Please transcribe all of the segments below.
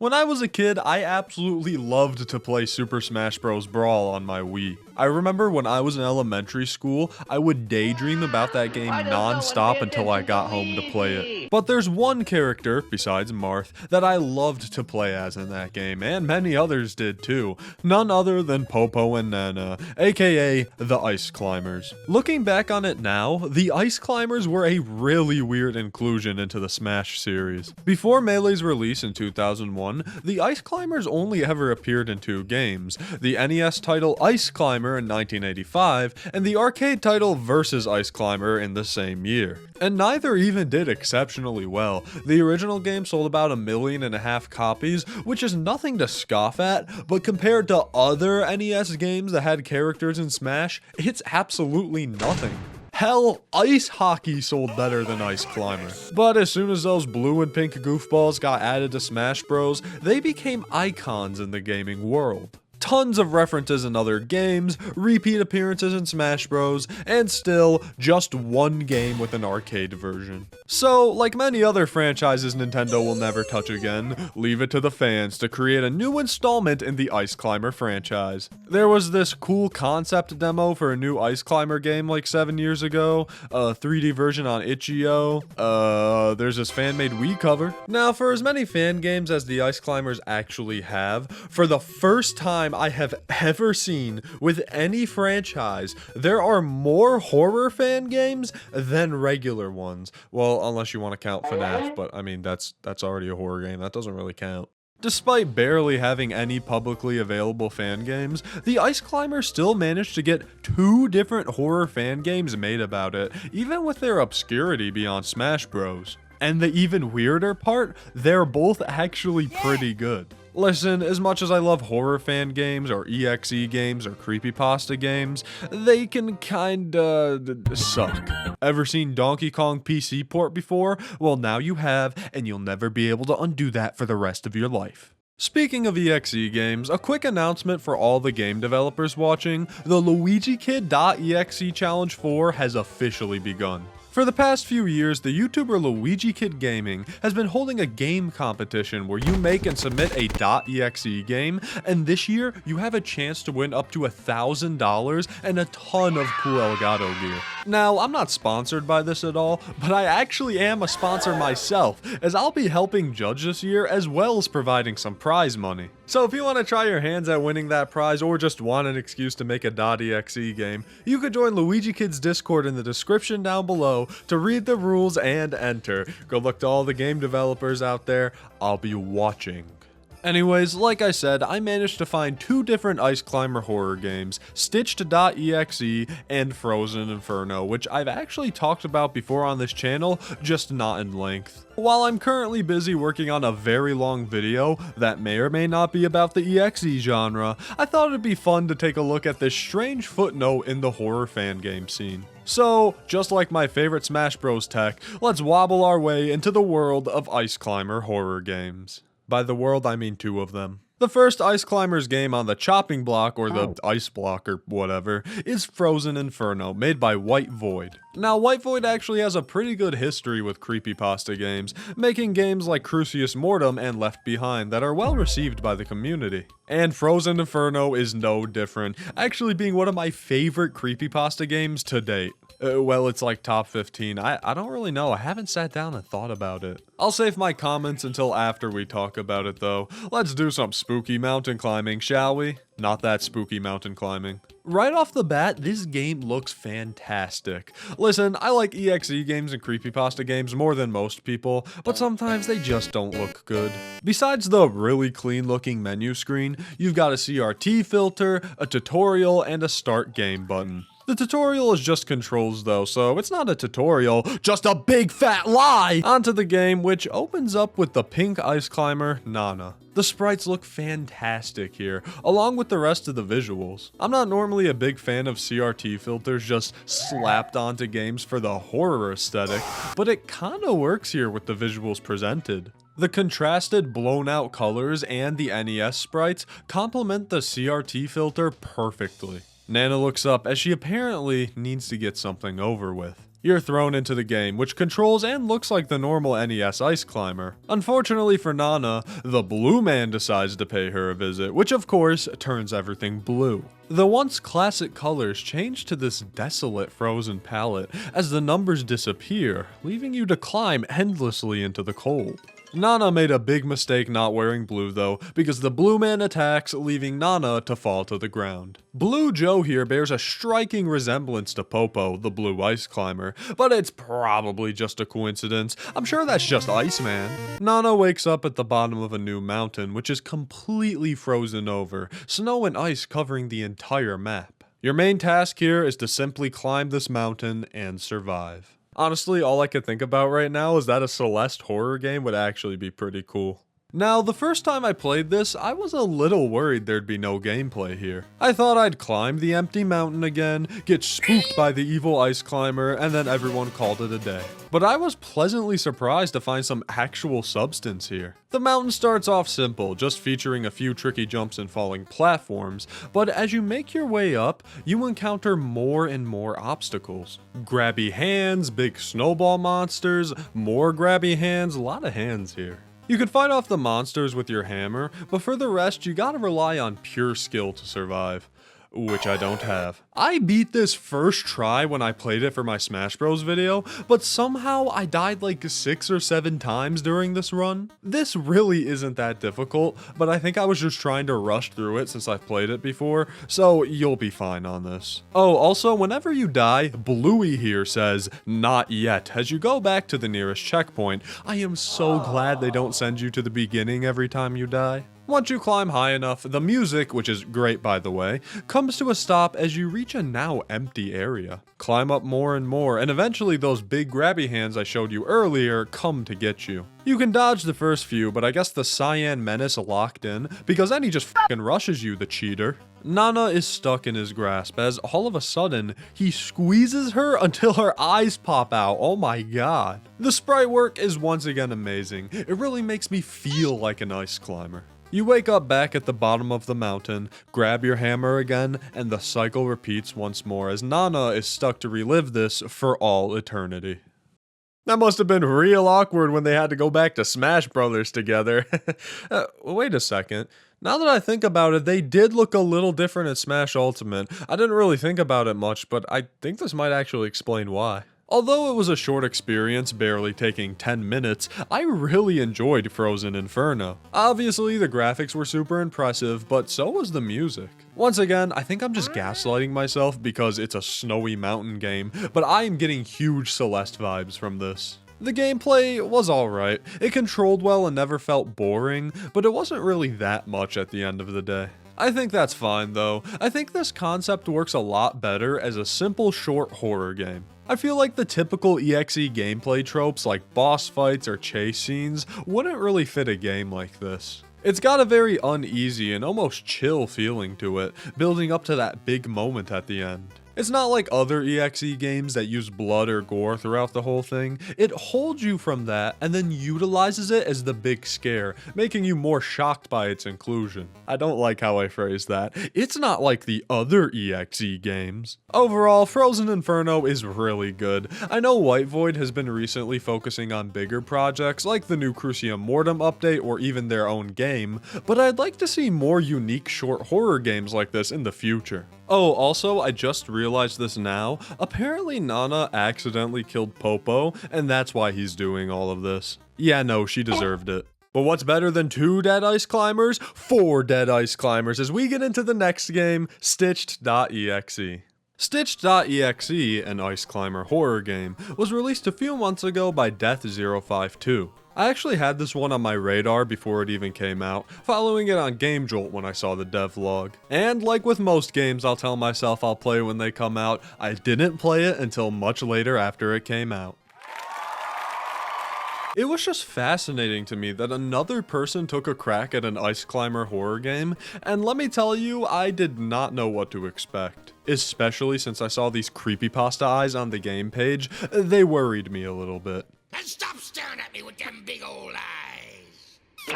When I was a kid, I absolutely loved to play Super Smash Bros. Brawl on my Wii. I remember when I was in elementary school, I would daydream about that game non-stop until I got home to play it. But there's one character, besides Marth, that I loved to play as in that game, and many others did too. None other than Popo and Nana, aka the Ice Climbers. Looking back on it now, the Ice Climbers were a really weird inclusion into the Smash series. Before Melee's release in 2001, the Ice Climbers only ever appeared in 2 games, the NES title Ice Climber in 1985, and the arcade title Versus Ice Climber in the same year. And neither even did exceptionally well. The original game sold about 1.5 million copies, which is nothing to scoff at, but compared to other NES games that had characters in Smash, it's absolutely nothing. Hell, Ice Hockey sold better than Ice Climber. But as soon as those blue and pink goofballs got added to Smash Bros, they became icons in the gaming world. Tons of references in other games, repeat appearances in Smash Bros, and still just one game with an arcade version. So, like many other franchises Nintendo will never touch again, leave it to the fans to create a new installment in the Ice Climber franchise. There was this cool concept demo for a new Ice Climber game like 7 years ago, a 3D version on itch.io, there's this fan-made Wii cover. Now, for as many fan games as the Ice Climbers actually have, for the first time I have ever seen with any franchise, there are more horror fan games than regular ones. Well, unless you want to count FNAF, but I mean, that's already a horror game. That doesn't really count. Despite barely having any publicly available fan games, the Ice Climber still managed to get 2 different horror fan games made about it, even with their obscurity beyond Smash Bros. And the even weirder part, they're both actually pretty good. Listen, as much as I love horror fan games, or EXE games, or creepypasta games, they can kinda suck. Ever seen Donkey Kong PC port before? Well, now you have, and you'll never be able to undo that for the rest of your life. Speaking of EXE games, a quick announcement for all the game developers watching, the LuigiKid.exe Challenge 4 has officially begun. For the past few years, the YouTuber Luigi Kid Gaming has been holding a game competition where you make and submit a .exe game, and this year, you have a chance to win up to $1,000 and a ton of cool Elgato gear. Now, I'm not sponsored by this at all, but I actually am a sponsor myself, as I'll be helping judge this year as well as providing some prize money. So if you want to try your hands at winning that prize or just want an excuse to make a .exe game, you could join Luigi Kid's Discord in the description down below to read the rules and enter. Good luck to all the game developers out there. I'll be watching. Anyways, like I said, I managed to find 2 different Ice Climber horror games, Stitched.exe and Frozen Inferno, which I've actually talked about before on this channel, just not in length. While I'm currently busy working on a very long video that may or may not be about the EXE genre, I thought it'd be fun to take a look at this strange footnote in the horror fan game scene. So, just like my favorite Smash Bros tech, let's wobble our way into the world of Ice Climber horror games. By the world, I mean 2 of them. The first Ice Climbers game on the chopping block, or the ice block or whatever, is Frozen Inferno, made by White Void. Now, White Void actually has a pretty good history with creepypasta games, making games like Crucius Mortem and Left Behind that are well received by the community. And Frozen Inferno is no different, actually being one of my favorite creepypasta games to date. Well, it's like top 15. I don't really know. I haven't sat down and thought about it. I'll save my comments until after we talk about it though. Let's do some spooky mountain climbing, shall we? Not that spooky mountain climbing. Right off the bat, this game looks fantastic. Listen, I like EXE games and creepypasta games more than most people, but sometimes they just don't look good. Besides the really clean looking menu screen, you've got a CRT filter, a tutorial, and a start game button. The tutorial is just controls though, so it's not a tutorial, just a big fat lie! Onto the game, which opens up with the pink ice climber, Nana. The sprites look fantastic here, along with the rest of the visuals. I'm not normally a big fan of CRT filters just slapped onto games for the horror aesthetic, but it kinda works here with the visuals presented. The contrasted, blown-out colors and the NES sprites complement the CRT filter perfectly. Nana looks up as she apparently needs to get something over with. You're thrown into the game, which controls and looks like the normal NES Ice Climber. Unfortunately for Nana, the blue man decides to pay her a visit, which of course turns everything blue. The once classic colors change to this desolate frozen palette as the numbers disappear, leaving you to climb endlessly into the cold. Nana made a big mistake not wearing blue though, because the blue man attacks, leaving Nana to fall to the ground. Blue Joe here bears a striking resemblance to Popo, the blue ice climber, but it's probably just a coincidence. I'm sure that's just Iceman. Nana wakes up at the bottom of a new mountain, which is completely frozen over, snow and ice covering the entire map. Your main task here is to simply climb this mountain and survive. Honestly, all I can think about right now is that a Celeste horror game would actually be pretty cool. Now, the first time I played this, I was a little worried there'd be no gameplay here. I thought I'd climb the empty mountain again, get spooked by the evil ice climber, and then everyone called it a day. But I was pleasantly surprised to find some actual substance here. The mountain starts off simple, just featuring a few tricky jumps and falling platforms, but as you make your way up, you encounter more and more obstacles. Grabby hands, big snowball monsters, more grabby hands, a lot of hands here. You can fight off the monsters with your hammer, but for the rest you gotta rely on pure skill to survive. Which I don't have. I beat this first try when I played it for my Smash Bros video, but somehow I died like 6 or 7 times during this run. This really isn't that difficult, but I think I was just trying to rush through it since I've played it before, so you'll be fine on this. Oh, also, whenever you die, Bluey here says, "Not yet," as you go back to the nearest checkpoint. I am so glad they don't send you to the beginning every time you die. Once you climb high enough, the music, which is great by the way, comes to a stop as you reach a now empty area. Climb up more and more, and eventually those big grabby hands I showed you earlier come to get you. You can dodge the first few, but I guess the Cyan Menace locked in, because then he just fucking rushes you, the cheater. Nana is stuck in his grasp as all of a sudden, he squeezes her until her eyes pop out. Oh my god. The sprite work is once again amazing. It really makes me feel like an ice climber. You wake up back at the bottom of the mountain, grab your hammer again, and the cycle repeats once more as Nana is stuck to relive this for all eternity. That must have been real awkward when they had to go back to Smash Brothers together. Wait a second. Now that I think about it, they did look a little different in Smash Ultimate. I didn't really think about it much, but I think this might actually explain why. Although it was a short experience, barely taking 10 minutes, I really enjoyed Frozen Inferno. Obviously, the graphics were super impressive, but so was the music. Once again, I think I'm just gaslighting myself because it's a snowy mountain game, but I am getting huge Celeste vibes from this. The gameplay was alright. It controlled well and never felt boring, but it wasn't really that much at the end of the day. I think that's fine though. I think this concept works a lot better as a simple short horror game. I feel like the typical EXE gameplay tropes like boss fights or chase scenes wouldn't really fit a game like this. It's got a very uneasy and almost chill feeling to it, building up to that big moment at the end. It's not like other EXE games that use blood or gore throughout the whole thing. It holds you from that and then utilizes it as the big scare, making you more shocked by its inclusion. I don't like how I phrased that. It's not like the other EXE games. Overall, Frozen Inferno is really good. I know White Void has been recently focusing on bigger projects like the new Crucium Mortem update or even their own game, but I'd like to see more unique short horror games like this in the future. Oh, also, I just realized this now. Apparently Nana accidentally killed Popo, and that's why he's doing all of this. Yeah, no, she deserved it. But what's better than 2 dead ice climbers? 4 dead ice climbers as we get into the next game, Stitched.exe. Stitched.exe, an ice climber horror game, was released a few months ago by Death052. I actually had this one on my radar before it even came out, following it on GameJolt when I saw the devlog. And like with most games I'll tell myself I'll play when they come out, I didn't play it until much later after it came out. It was just fascinating to me that another person took a crack at an ice climber horror game, and let me tell you, I did not know what to expect. Especially since I saw these creepypasta eyes on the game page, they worried me a little bit. And stop staring at me with them big old eyes!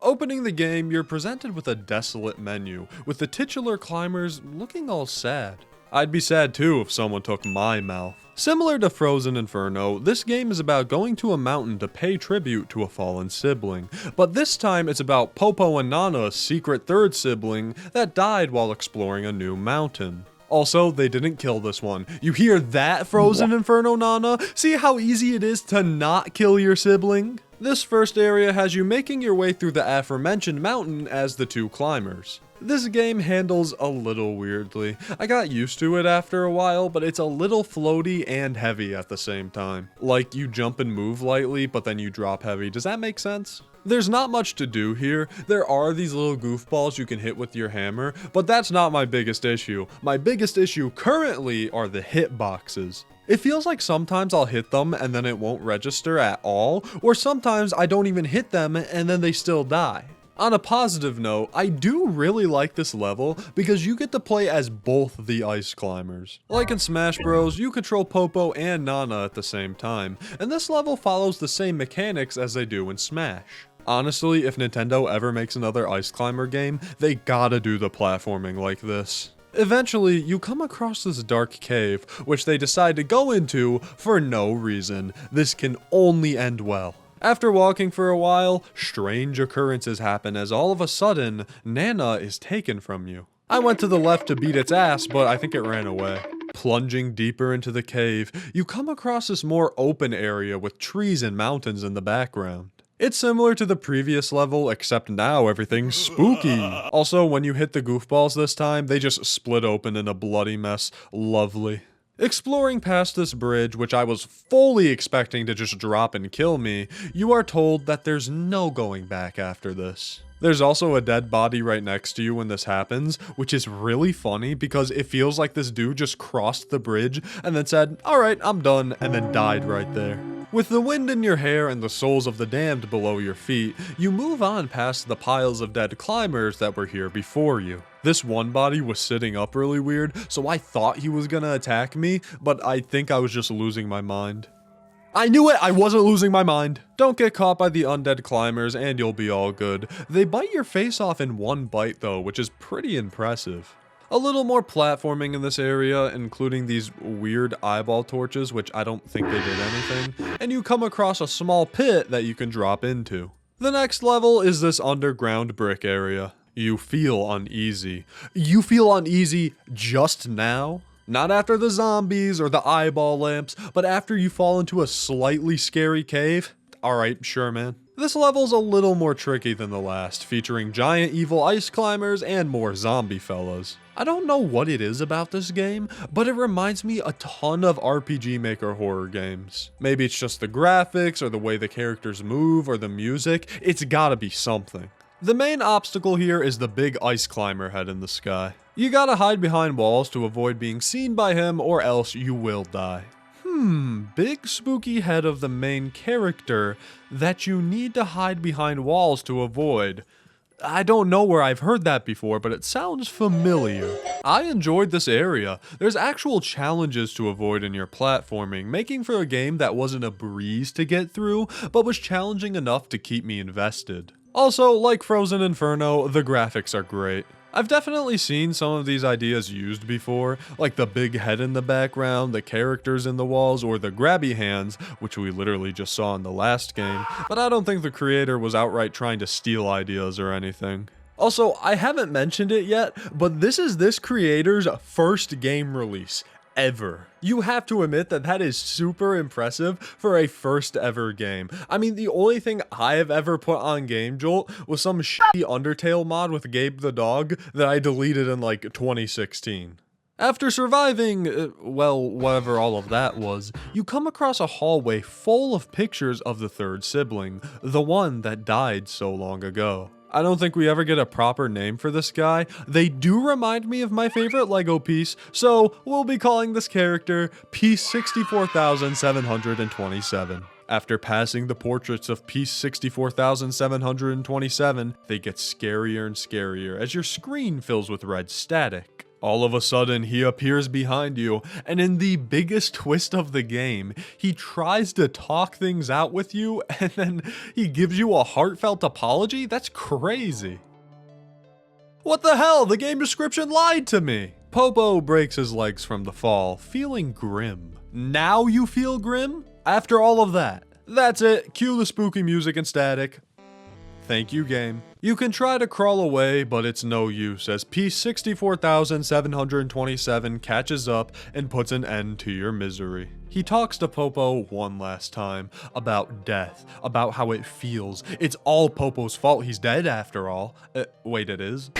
Opening the game, you're presented with a desolate menu, with the titular climbers looking all sad. I'd be sad too if someone took my mouth. Similar to Frozen Inferno, this game is about going to a mountain to pay tribute to a fallen sibling, but this time it's about Popo and Nana's secret third sibling that died while exploring a new mountain. Also, they didn't kill this one. You hear that, Frozen Inferno Nana? See how easy it is to not kill your sibling? This first area has you making your way through the aforementioned mountain as the two climbers. This game handles a little weirdly. I got used to it after a while, but it's a little floaty and heavy at the same time. Like you jump and move lightly, but then you drop heavy. Does that make sense? There's not much to do here. There are these little goofballs you can hit with your hammer, but that's not my biggest issue. My biggest issue currently are the hitboxes. It feels like sometimes I'll hit them and then it won't register at all, or sometimes I don't even hit them and then they still die. On a positive note, I do really like this level because you get to play as both the ice climbers. Like in Smash Bros, you control Popo and Nana at the same time, and this level follows the same mechanics as they do in Smash. Honestly, if Nintendo ever makes another ice climber game, they gotta do the platforming like this. Eventually, you come across this dark cave, which they decide to go into for no reason. This can only end well. After walking for a while, strange occurrences happen as all of a sudden, Nana is taken from you. I went to the left to beat its ass, but I think it ran away. Plunging deeper into the cave, you come across this more open area with trees and mountains in the background. It's similar to the previous level, except now everything's spooky. Also, when you hit the goofballs this time, they just split open in a bloody mess. Lovely. Exploring past this bridge, which I was fully expecting to just drop and kill me, you are told that there's no going back after this. There's also a dead body right next to you when this happens, which is really funny because it feels like this dude just crossed the bridge and then said, "Alright, I'm done," and then died right there. With the wind in your hair and the souls of the damned below your feet, you move on past the piles of dead climbers that were here before you. This one body was sitting up really weird, so I thought he was gonna attack me, but I think I was just losing my mind. I knew it! I wasn't losing my mind! Don't get caught by the undead climbers and you'll be all good. They bite your face off in one bite though, which is pretty impressive. A little more platforming in this area, including these weird eyeball torches, which I don't think they did anything, and you come across a small pit that you can drop into. The next level is this underground brick area. You feel uneasy. You feel uneasy just now? Not after the zombies or the eyeball lamps, but after you fall into a slightly scary cave? Alright, sure man. This level's a little more tricky than the last, featuring giant evil ice climbers and more zombie fellas. I don't know what it is about this game, but it reminds me a ton of RPG Maker horror games. Maybe it's just the graphics, or the way the characters move, or the music. It's gotta be something. The main obstacle here is the big ice climber head in the sky. You gotta hide behind walls to avoid being seen by him, or else you will die. Big spooky head of the main character that you need to hide behind walls to avoid. I don't know where I've heard that before, but it sounds familiar. I enjoyed this area. There's actual challenges to avoid in your platforming, making for a game that wasn't a breeze to get through, but was challenging enough to keep me invested. Also, like Frozen Inferno, the graphics are great. I've definitely seen some of these ideas used before, like the big head in the background, the characters in the walls, or the grabby hands, which we literally just saw in the last game, but I don't think the creator was outright trying to steal ideas or anything. Also, I haven't mentioned it yet, but this is this creator's first game release ever. You have to admit that that is super impressive for a first ever game. I mean, the only thing I have ever put on Game Jolt was some shitty Undertale mod with Gabe the dog that I deleted in like 2016. After surviving, well, whatever all of that was, you come across a hallway full of pictures of the third sibling, the one that died so long ago. I don't think we ever get a proper name for this guy. They do remind me of my favorite Lego piece, so we'll be calling this character Piece 64,727. After passing the portraits of Piece 64,727, they get scarier and scarier as your screen fills with red static. All of a sudden, he appears behind you, and in the biggest twist of the game, he tries to talk things out with you, and then he gives you a heartfelt apology? That's crazy. What the hell? The game description lied to me! Popo breaks his legs from the fall, feeling grim. Now you feel grim? After all of that. That's it. Cue the spooky music and static. Thank you, game. You can try to crawl away, but it's no use as piece 64,727 catches up and puts an end to your misery. He talks to Popo one last time about death, about how it feels. It's all Popo's fault, he's dead after all. Wait, it is?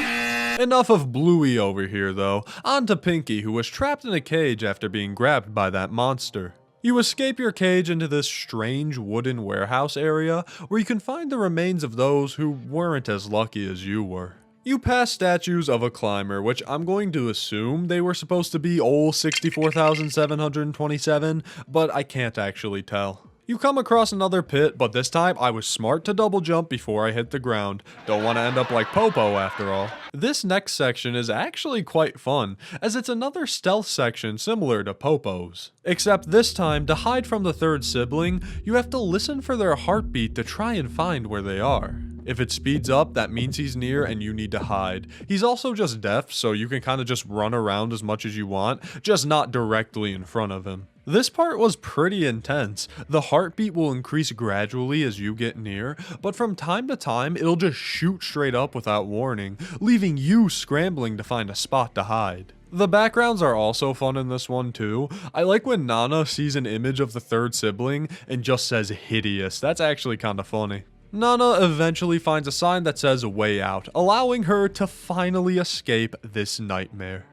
Enough of Bluey over here though. On to Pinky, who was trapped in a cage after being grabbed by that monster. You escape your cage into this strange wooden warehouse area where you can find the remains of those who weren't as lucky as you were. You pass statues of a climber, which I'm going to assume they were supposed to be old 64,727, but I can't actually tell. You come across another pit, but this time I was smart to double jump before I hit the ground. Don't want to end up like Popo after all. This next section is actually quite fun, as it's another stealth section similar to Popo's. Except this time, to hide from the third sibling, you have to listen for their heartbeat to try and find where they are. If it speeds up, that means he's near and you need to hide. He's also just deaf, so you can kind of just run around as much as you want, just not directly in front of him. This part was pretty intense. The heartbeat will increase gradually as you get near, but from time to time, it'll just shoot straight up without warning, leaving you scrambling to find a spot to hide. The backgrounds are also fun in this one too. I like when Nana sees an image of the third sibling and just says hideous. That's actually kind of funny. Nana eventually finds a sign that says way out, allowing her to finally escape this nightmare.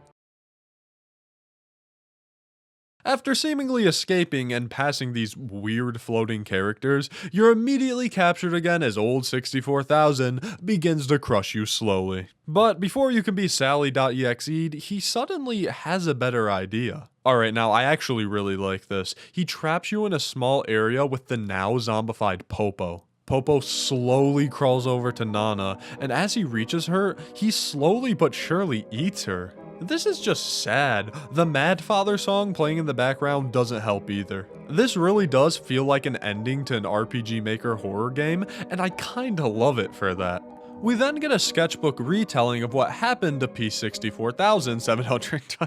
After seemingly escaping and passing these weird floating characters, you're immediately captured again as old 64,000 begins to crush you slowly. But before you can be Sally.exe'd, he suddenly has a better idea. Alright, now I actually really like this. He traps you in a small area with the now zombified Popo. Popo slowly crawls over to Nana, and as he reaches her, he slowly but surely eats her. This is just sad. The Mad Father song playing in the background doesn't help either. This really does feel like an ending to an RPG Maker horror game, and I kinda love it for that. We then get a sketchbook retelling of what happened to piece 64,700.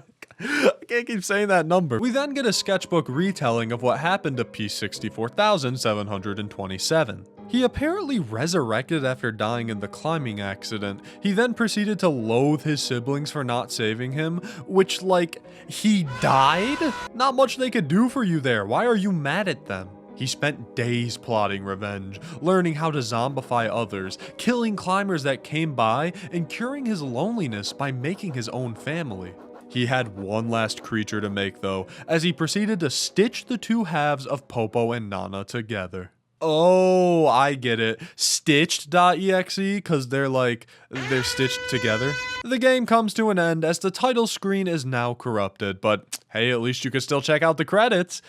I can't keep saying that number. We then get a sketchbook retelling of what happened to piece 64,727. He apparently resurrected after dying in the climbing accident. He then proceeded to loathe his siblings for not saving him, which, like, he died? Not much they could do for you there. Why are you mad at them? He spent days plotting revenge, learning how to zombify others, killing climbers that came by, and curing his loneliness by making his own family. He had one last creature to make though, as he proceeded to stitch the two halves of Popo and Nana together. Oh, I get it. Stitched.exe, because they're stitched together. The game comes to an end as the title screen is now corrupted, but hey, at least you can still check out the credits.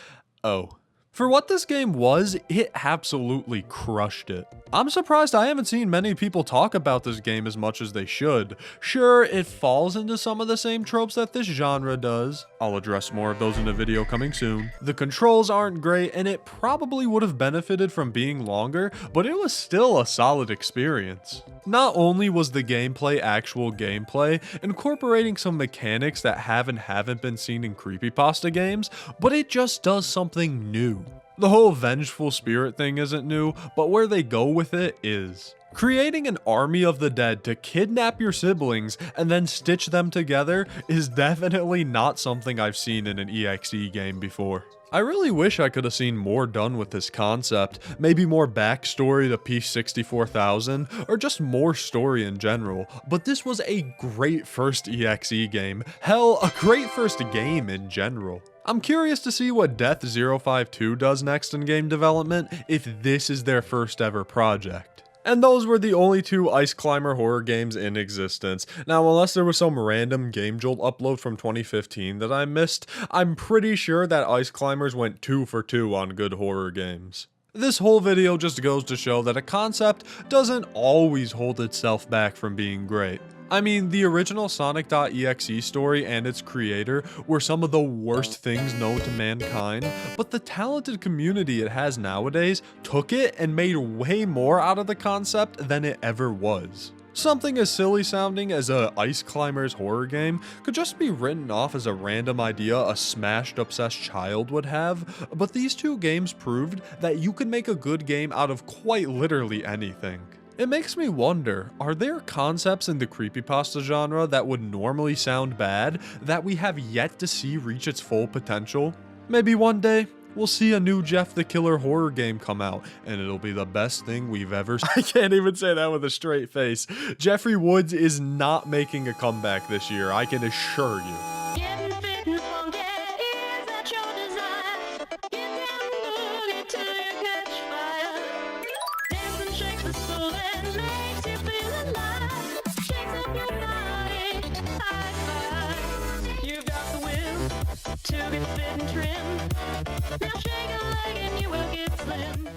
Oh. For what this game was, it absolutely crushed it. I'm surprised I haven't seen many people talk about this game as much as they should. Sure, it falls into some of the same tropes that this genre does. I'll address more of those in a video coming soon. The controls aren't great, and it probably would have benefited from being longer, but it was still a solid experience. Not only was the gameplay actual gameplay, incorporating some mechanics that haven't been seen in creepypasta games, but it just does something new. The whole vengeful spirit thing isn't new, but where they go with it is. Creating an army of the dead to kidnap your siblings and then stitch them together is definitely not something I've seen in an EXE game before. I really wish I could have seen more done with this concept, maybe more backstory to piece 64,000, or just more story in general, but this was a great first EXE game, hell, a great first game in general. I'm curious to see what Death052 does next in game development, if this is their first ever project. And those were the only two Ice Climber horror games in existence. Now, unless there was some random Game Jolt upload from 2015 that I missed, I'm pretty sure that Ice Climbers went 2 for 2 on good horror games. This whole video just goes to show that a concept doesn't always hold itself back from being great. I mean, the original Sonic.exe story and its creator were some of the worst things known to mankind, but the talented community it has nowadays took it and made way more out of the concept than it ever was. Something as silly sounding as a Ice Climbers horror game could just be written off as a random idea a smashed obsessed child would have, but these two games proved that you can make a good game out of quite literally anything. It makes me wonder, are there concepts in the creepypasta genre that would normally sound bad that we have yet to see reach its full potential? Maybe one day, we'll see a new Jeff the Killer horror game come out, and it'll be the best thing we've ever seen. I can't even say that with a straight face. Jeffrey Woods is not making a comeback this year, I can assure you. Getting fit and funky, is that your desire? Get down and boogie till you catch fire. Dance and shake the soul and makes you feel alive. Shakes up your body, high five. You've got the will to be fit and trim. Now shake a leg and you will get slim.